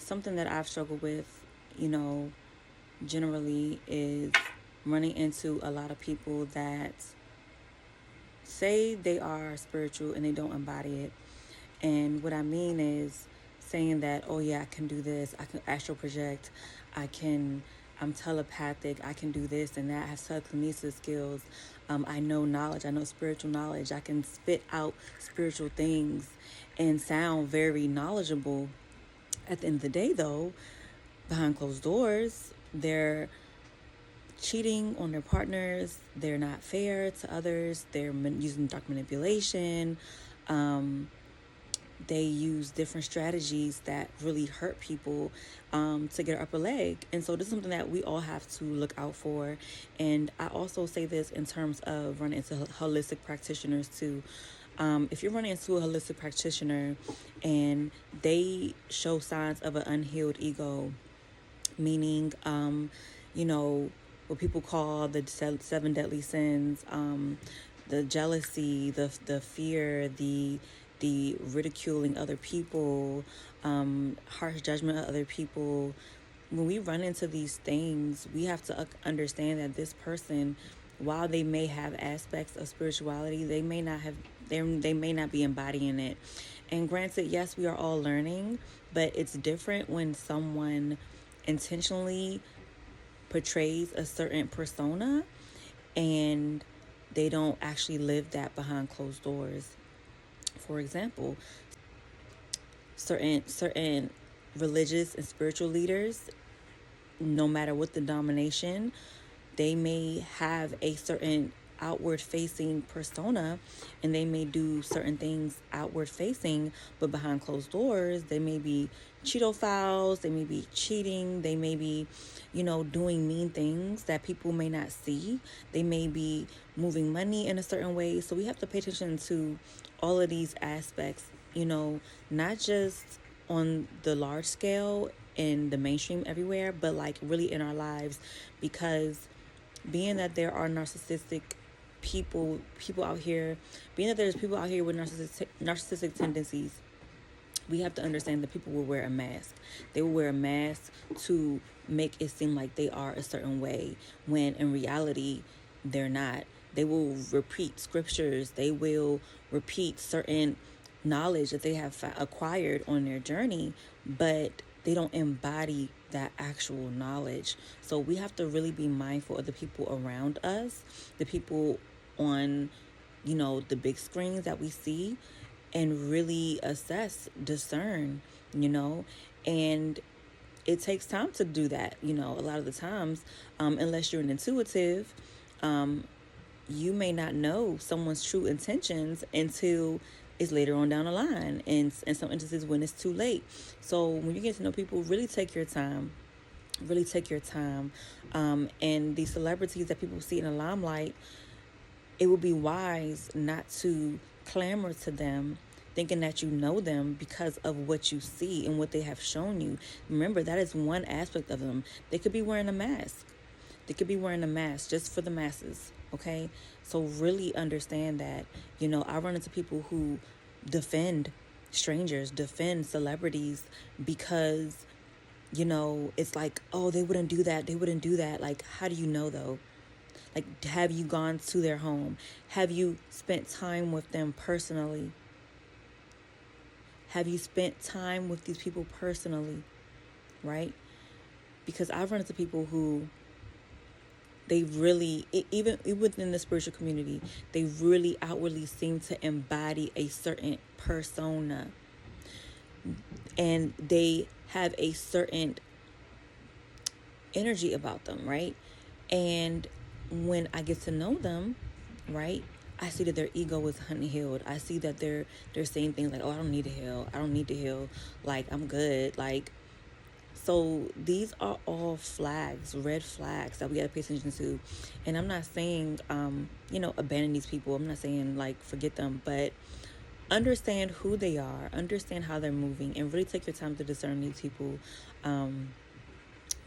something that I've struggled with, you know, generally is running into a lot of people that say they are spiritual and they don't embody it. And what I mean is saying that, oh yeah, I can do this, I can astral project, I can, I'm telepathic, I can do this and that, I have telekinesis skills, I know knowledge, I know spiritual knowledge, I can spit out spiritual things and sound very knowledgeable. At the end of the day, though, behind closed doors, they're cheating on their partners, they're not fair to others, they're using dark manipulation. They use different strategies that really hurt people to get our upper leg. And so this is something that we all have to look out for. And I also say this in terms of running into holistic practitioners too. If you're running into a holistic practitioner and they show signs of an unhealed ego, meaning, what people call the seven deadly sins, the jealousy, the fear, the ridiculing other people, harsh judgment of other people. When we run into these things, we have to understand that this person, while they may have aspects of spirituality, they may not be embodying it. And granted, yes, we are all learning, but it's different when someone intentionally portrays a certain persona and they don't actually live that behind closed doors. For example, certain religious and spiritual leaders, no matter what the denomination, they may have a certain outward facing persona and they may do certain things outward facing, but behind closed doors they may be cheatophiles, they may be cheating, they may be, doing mean things that people may not see, they may be moving money in a certain way. So we have to pay attention to all of these aspects, not just on the large scale in the mainstream everywhere, but like really in our lives, because being that there are narcissistic people out here, being that there's people out here with narcissistic tendencies, we have to understand that people will wear a mask. They will wear a mask to make it seem like they are a certain way when in reality they're not. They will repeat scriptures, they will repeat certain knowledge that they have acquired on their journey, but they don't embody that actual knowledge. So we have to really be mindful of the people around us, the people on, the big screens that we see, and really assess, discern, and it takes time to do that. A lot of the times, unless you're an intuitive, you may not know someone's true intentions until it's later on down the line, and in some instances when it's too late. So when you get to know people, really take your time. Really take your time. And these celebrities that people see in the limelight, it would be wise not to clamor to them thinking that you know them because of what you see and what they have shown you. Remember, that is one aspect of them. They could be wearing a mask. They could be wearing a mask just for the masses, okay? So really understand that, I run into people who defend strangers, defend celebrities because, it's like, oh, they wouldn't do that. They wouldn't do that. Like, how do you know though? Like, have you gone to their home? Have you spent time with them personally? Have you spent time with these people personally, right? Because I've run into people who they really, even within the spiritual community, they really outwardly seem to embody a certain persona. And they have a certain energy about them, right? And when I get to know them, right, I see that their ego is unhealed. I see that they're saying things like, oh, I don't need to heal. I don't need to heal. Like, I'm good. Like, so these are all flags, red flags that we got to pay attention to. And I'm not saying, abandon these people. I'm not saying, like, forget them. But understand who they are. Understand how they're moving. And really take your time to discern these people.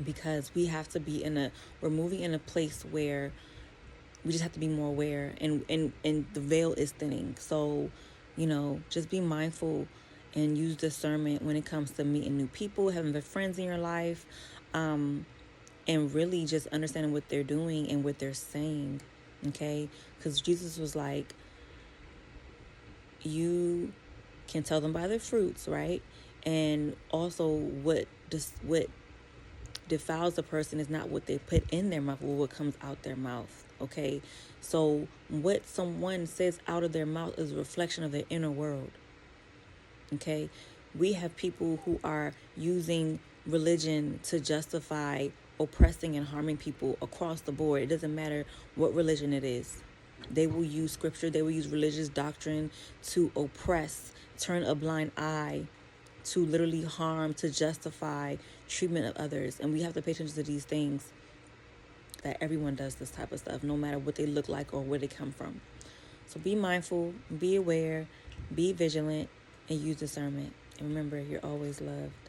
Because we have to be we're moving in a place where we just have to be more aware. And the veil is thinning. So, just be mindful and use discernment when it comes to meeting new people, having the friends in your life, and really just understanding what they're doing and what they're saying. Okay? Because Jesus was like, you can tell them by their fruits, right? And also, what defiles a person is not what they put in their mouth, but what comes out their mouth. Okay, so what someone says out of their mouth is a reflection of their inner world. Okay, we have people who are using religion to justify oppressing and harming people across the board. It doesn't matter what religion it is. They will use scripture, they will use religious doctrine to oppress, turn a blind eye, to literally harm, to justify treatment of others. And we have to pay attention to these things, that everyone does this type of stuff, no matter what they look like or where they come from. So be mindful, be aware, be vigilant, and use discernment. And remember, you're always loved.